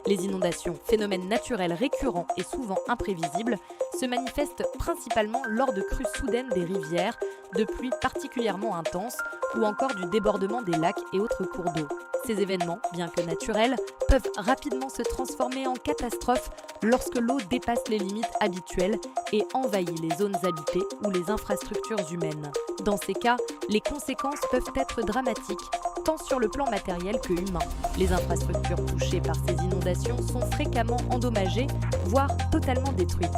Les inondations, phénomènes naturels récurrents et souvent imprévisibles, se manifestent principalement lors de crues soudaines des rivières, de pluies particulièrement intenses ou encore du débordement des lacs et autres cours d'eau. Ces événements, bien que naturels, peuvent rapidement se transformer en catastrophe lorsque l'eau dépasse les limites habituelles et envahit les zones habitées ou les infrastructures humaines. Dans ces cas, les conséquences peuvent être dramatiques, tant sur le plan matériel que humain. Les infrastructures touchées par ces inondations sont fréquemment endommagées, voire totalement détruites.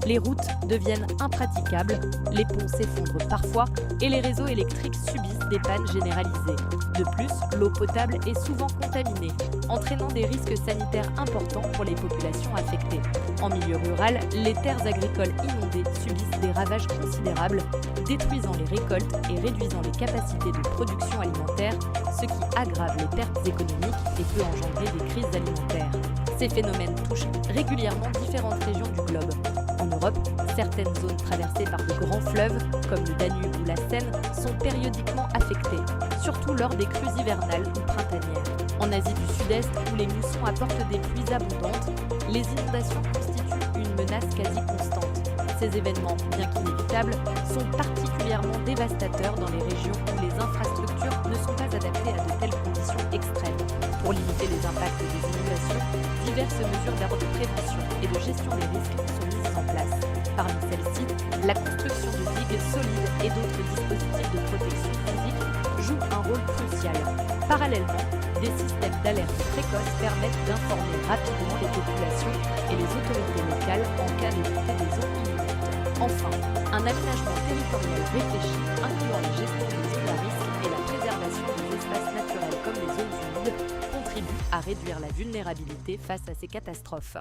Les routes deviennent impraticables, les ponts s'effondrent parfois et les réseaux électriques subissent des pannes généralisées. De plus, l'eau potable est souvent contaminée, entraînant des risques sanitaires importants pour les populations affectées. En milieu rural, les terres agricoles inondées subissent des ravages considérables, détruisant les récoltes et réduisant les capacités de production alimentaire, ce qui aggrave les pertes économiques et peut engendrer des crises alimentaires. Ces phénomènes touchent régulièrement différentes régions du globe. En Europe, certaines zones traversées par de grands fleuves, comme le Danube ou la Seine, sont périodiquement affectées, surtout lors des crues hivernales ou printanières. En Asie du Sud-Est, où les moussons apportent des pluies abondantes, les inondations constituent une menace quasi constante. Ces événements, bien qu'inévitables, sont particulièrement dévastateurs dans les régions où les infrastructures ne sont pas adaptées à de telles conditions extrêmes. Pour limiter les impacts des inondations, diverses mesures d'ordre de prévention et de gestion des risques sont mises en place. Parmi celles-ci, la construction de digues solides et d'autres dispositifs de protection physique jouent un rôle crucial. Parallèlement, des systèmes d'alerte précoce permettent d'informer rapidement les populations et les autorités locales en cas de montée des eaux imminentes. Enfin, un aménagement territorial réfléchi, incluant la gestion des zones à risque et la préservation des espaces naturels comme les zones humides, contribue à réduire la vulnérabilité face à ces catastrophes.